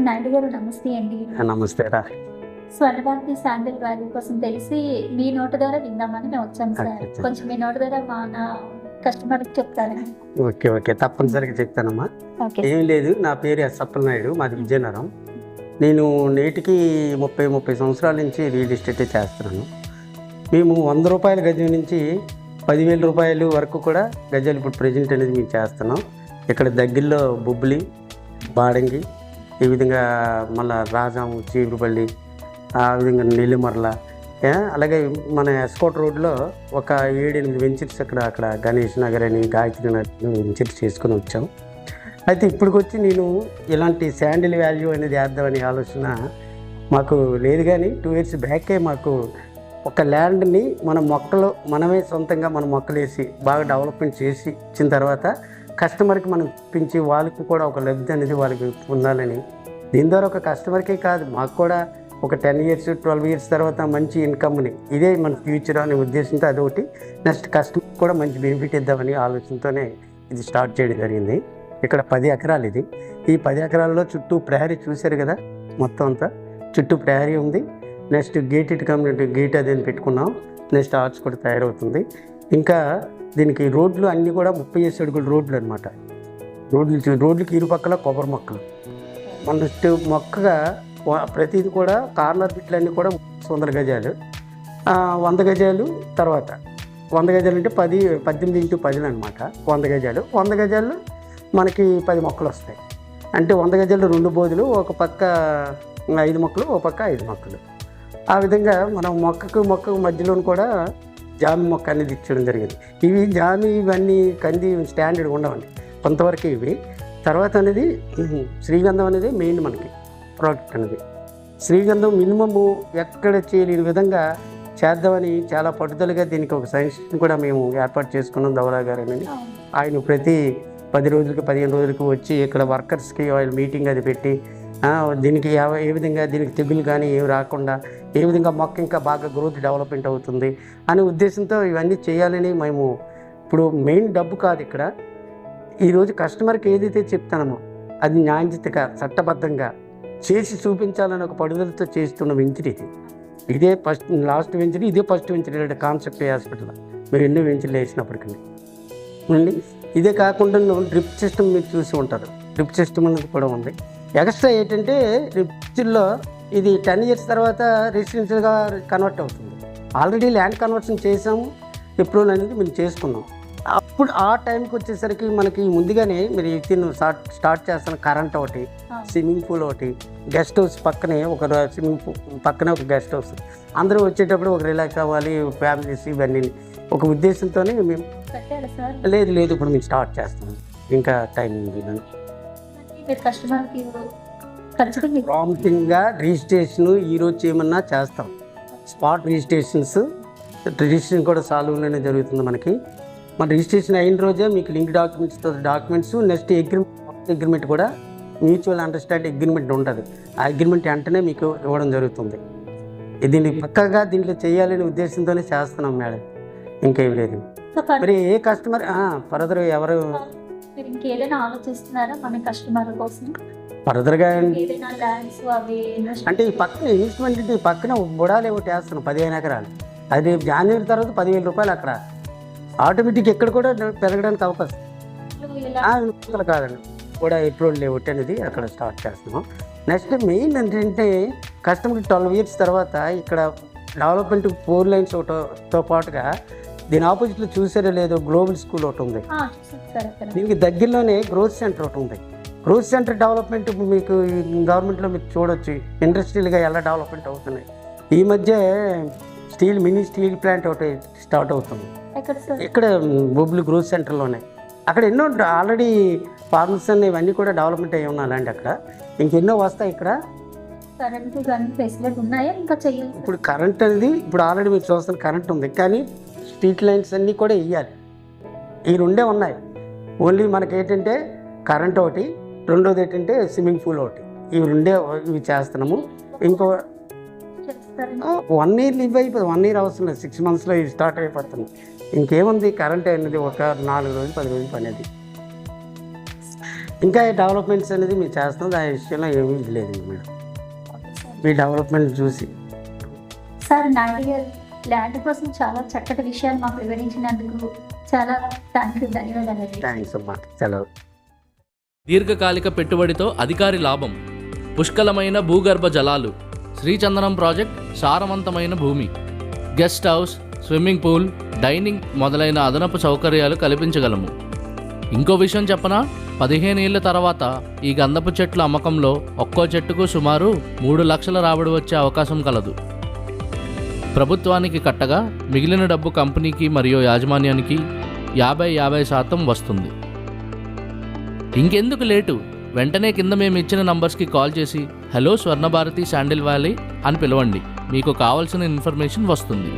నాయుడు గారు నమస్తే అండి. నమస్తే రా. స్వర్ణభారతి శాండిల్ వాల్యూ కోసం తెలిసి మీ నోటి ద్వారా విందామని మేము వచ్చాం సార్. ఓకే. కొంచెం మీ నోటి ద్వారా నా కస్టమర్కి చెప్తారండి. ఓకే తప్పనిసరిగా చెప్తానమ్మా. ఓకే ఏం లేదు, నా పేరు ఎస్ అప్పలనాయుడు, మాది విజయనగరం. నేను నేటికి 30 సంవత్సరాల నుంచి రియల్ ఎస్టేటే చేస్తున్నాను. మేము 100 రూపాయల గజం నుంచి 10,000 రూపాయలు వరకు కూడా గజాలు ఇప్పుడు ప్రజెంట్ అనేది మేము చేస్తున్నాం. ఇక్కడ దగ్గరలో బొబ్బిలి, బాడంగి, ఈ విధంగా మళ్ళీ రాజాము, చీపురుపల్లి, ఆ విధంగా నెల్లిమర్ల, అలాగే మన ఎస్కోట్ రోడ్లో ఒక 7-8 వెంచర్స్ అక్కడ గణేష్ నగర్ అని, గాయత్రి నగర్ వెంచర్స్ చేసుకొని వచ్చాం. అయితే ఇప్పటికొచ్చి నేను ఇలాంటి శాండిల్ వాల్యూ అనేది వేద్దామని ఆలోచన మాకు లేదు, కానీ 2 years బ్యాకే మాకు ఒక ల్యాండ్ని మన మొక్కలు మనమే సొంతంగా మన మొక్కలు వేసి బాగా డెవలప్మెంట్ చేసి ఇచ్చిన తర్వాత కస్టమర్కి మనం ఇప్పించి వాళ్ళకి కూడా ఒక లబ్ధి అనేది వాళ్ళకి పొందాలని, దీని ద్వారా ఒక కస్టమర్కే కాదు మాకు కూడా ఒక 10 years 12 years తర్వాత మంచి ఇన్కమ్ని, ఇదే మన ఫ్యూచర్ అనే ఉద్దేశంతో అదొకటి, నెక్స్ట్ కస్టమర్ కూడా మంచి బెనిఫిట్ ఇద్దామని ఆలోచనతోనే ఇది స్టార్ట్ చేయడం జరిగింది. ఇక్కడ 10 ఎకరాలు ఇది. ఈ 10 ఎకరాల్లో చుట్టూ ప్రహరీ చూశారు కదా, మొత్తం అంతా చుట్టూ ప్రహరీ ఉంది. నెక్స్ట్ గేటెడ్ కమ్యూనిటీ గేట్ అదేని పెట్టుకున్నాం. నెక్స్ట్ ఆర్చ్ కూడా తయారవుతుంది. ఇంకా దీనికి రోడ్లు అన్నీ కూడా 30 అడుగుల రోడ్లు అనమాట. రోడ్లకి ఇరుపక్కల కొబ్బరి మొక్కలు. మన నెక్స్ట్ మొక్కగా ప్రతిది కూడా కార్నర్ బిట్లన్నీ కూడా 100 గజాలు, 100 గజాలు, తర్వాత 100 గజాలు అంటే 18 x 10 అనమాట. 100 గజాలు, 100 గజాలు మనకి 10 మొక్కలు వస్తాయి. అంటే 100 గజాలు 2 బోధులు, ఒక పక్క 5 మొక్కలు, ఒక పక్క 5 మొక్కలు. ఆ విధంగా మనం మొక్కకు మధ్యలో కూడా జామి మొక్క అనేది ఇచ్చడం జరిగింది. ఇవి జామి ఇవన్నీ కంది స్టాండర్డ్ ఉండవండి కొంతవరకు. ఇవి తర్వాత అనేది శ్రీగంధం అనేది మెయిన్ మనకి ప్రోడక్ట్ అనేది. శ్రీగంధం మినిమము ఎక్కడ చేయలేని విధంగా చేద్దామని చాలా పట్టుదలగా దీనికి ఒక సైన్స్ కూడా మేము ఏర్పాటు చేసుకున్నాం. దౌలా గారు అనేది ఆయన ప్రతి 10 రోజులకి 15 రోజులకి వచ్చి ఇక్కడ వర్కర్స్కి ఆయన మీటింగ్ అది పెట్టి దీనికి ఏ విధంగా దీనికి తెగులు కానీ ఏమి రాకుండా ఏ విధంగా మొక్క ఇంకా బాగా గ్రోత్ డెవలప్మెంట్ అవుతుంది అనే ఉద్దేశంతో ఇవన్నీ చేయాలని మేము ఇప్పుడు మెయిన్ డబ్బు కాదు ఇక్కడ. ఈరోజు కస్టమర్కి ఏదైతే చెప్తానమో అది న్యాయచితంగా చట్టబద్ధంగా చేసి చూపించాలని ఒక పడుదలతో చేస్తున్న వెంచర్ ఇది. ఇదే లాస్ట్ వెంచర్, ఇదే ఫస్ట్ వెంచర్ కాన్సెప్ట్ హాస్పిటల్. మీరు ఎన్నో వెంచర్లు వేసినప్పటికీ మళ్ళీ ఇదే కాకుండా డ్రిప్ సిస్టమ్ మీరు చూసి ఉంటారు. డ్రిప్ సిస్టమ్ అనేది కూడా ఉంది. ఎక్స్ట్రా ఏంటంటే డ్రిప్లో ఇది 10 years తర్వాత రెసిడెన్షియల్గా కన్వర్ట్ అవుతుంది. ఆల్రెడీ ల్యాండ్ కన్వర్షన్ చేసాము, అప్రూవల్ అనేది మేము చేసుకున్నాం. అప్పుడు ఆ టైంకి వచ్చేసరికి మనకి ముందుగానే మీరు స్టార్ట్ చేస్తాను. కరెంట్ ఒకటి, స్విమ్మింగ్ పూల్ ఒకటి, గెస్ట్ హౌస్ పక్కనే ఒక స్విమ్మింగ్ పూల్ పక్కనే ఒక గెస్ట్ హౌస్. అందరూ వచ్చేటప్పుడు ఒక రిలాక్స్ అవ్వాలి ఫ్యామిలీస్, ఇవన్నీ ఒక ఉద్దేశంతోనే మేము లేదు ఇప్పుడు మేము స్టార్ట్ చేస్తాం. ఇంకా టైం ఉంది. ప్రాంప్టింగ్గా రిజిస్ట్రేషన్ ఈరోజు చేయమన్నా చేస్తాం. స్పాట్ రిజిస్ట్రేషన్ కూడా సాల్వ్లోనే జరుగుతుంది మనకి. మన రిజిస్ట్రేషన్ అయిన రోజే మీకు లింక్ డాక్యుమెంట్స్ నెక్స్ట్ అగ్రిమెంట్ కూడా మ్యూచువల్ అండర్స్టాండింగ్ అగ్రిమెంట్ ఉంటుంది. ఆ అగ్రిమెంట్ వెంటనే మీకు ఇవ్వడం జరుగుతుంది. దీన్ని పక్కగా దీంట్లో చేయాలనే ఉద్దేశంతోనే చేస్తున్నాం మేడం, ఇంకేం లేదు. మరి ఏ కస్టమర్ ఫర్దర్ ఎవరు ఇంకేదైనా ఆలోచిస్తున్నారా మన కస్టమర్ కోసం ఫర్దర్గా అంటే ఈ పక్కన ఇన్వెస్ట్మెంట్ ఈ పక్కన బుడాలు ఒకటి వేస్తున్నాం 15 ఎకరాలు. అది జనవరి తర్వాత 10,000 రూపాయలు అక్కడ ఆటోమేటిక్ ఎక్కడ కూడా పెరగడానికి అవకాశం కాదండి. కూడా అప్రూవల్ లేవుట్ అనేది అక్కడ స్టార్ట్ చేస్తున్నాం. నెక్స్ట్ మెయిన్ ఏంటంటే కస్టమర్కి 12 years తర్వాత ఇక్కడ డెవలప్మెంట్ 4 lanes ఒకటితో పాటుగా దీని ఆపోజిట్లో చూసారో లేదో గ్లోబల్ స్కూల్ ఒకటి ఉంది. దీనికి దగ్గరలోనే గ్రోత్ సెంటర్ ఒకటి ఉంది. గ్రోత్ సెంటర్ డెవలప్మెంట్ మీకు గవర్నమెంట్లో మీరు చూడొచ్చు ఇండస్ట్రియల్గా ఎలా డెవలప్మెంట్ అవుతున్నాయి. ఈ మధ్య మినీ స్టీల్ ప్లాంట్ ఒకటి స్టార్ట్ అవుతుంది ఇక్కడ బొబ్బిలి గ్రోత్ సెంటర్లోనే. అక్కడ ఎన్నో ఆల్రెడీ ఫార్మర్స్ అన్ని ఇవన్నీ కూడా డెవలప్మెంట్ అయ్యి ఉన్నాయండి. అక్కడ ఇంకెన్నో వస్తాయి. ఇక్కడ ఇప్పుడు కరెంట్ అనేది ఇప్పుడు ఆల్రెడీ మీరు చూస్తున్న కరెంట్ ఉంది, కానీ స్ట్రీట్ లైన్స్ అన్నీ కూడా వేయాలి. ఈ 2 ఉన్నాయి. ఓన్లీ మనకి ఏంటంటే కరెంట్ ఒకటి, రెండోది ఏంటంటే స్విమ్మింగ్ పూల్ ఒకటి. ఇవి 2 ఇవి చేస్తున్నాము. ఇంకో 1 year లివ్ అయిపోతుంది. 1 year అవసరం లేదు, 6 monthsలో ఇది స్టార్ట్ అయిపోతుంది. ఇంకేముంది కరెంట్ అనేది ఒక 4 రోజులు 10 రోజులు పనేది. ఇంకా డెవలప్మెంట్స్ అనేది మేము చేస్తాం, దాని విషయంలో ఏమీ ఇది లేదు మేడం. మీ డెవలప్మెంట్ చూసి సార్ నాయుడు గారు ల్యాండ్ కోసం చాలా చక్కటి విషయాలు మాకు వివరించినందుకు చాలా ధన్యవాదాలు. థ్యాంక్స్ అమ్మా. సెలవు. దీర్ఘకాలిక పెట్టుబడితో అధికారి లాభం, పుష్కలమైన భూగర్భ జలాలు, శ్రీచందనం ప్రాజెక్ట్ సారవంతమైన భూమి, guest house, swimming pool, dining మొదలైన అదనపు సౌకర్యాలు కల్పించగలము. ఇంకో విషయం చెప్పనా, 15 ఏళ్ల తర్వాత ఈ గంధపు చెట్ల అమ్మకంలో ఒక్కో చెట్టుకు సుమారు 3 లక్షల రాబడి వచ్చే అవకాశం కలదు. ప్రభుత్వానికి కట్టగా మిగిలిన డబ్బు కంపెనీకి మరియు యాజమాన్యానికి 50% వస్తుంది. ఇంకెందుకు లేటు, వెంటనే కింద మేము ఇచ్చిన నంబర్స్కి కాల్ చేసి హలో స్వర్ణభారతి శాండిల్ వ్యాలీ అని పిలవండి. మీకు కావాల్సిన ఇన్ఫర్మేషన్ వస్తుంది.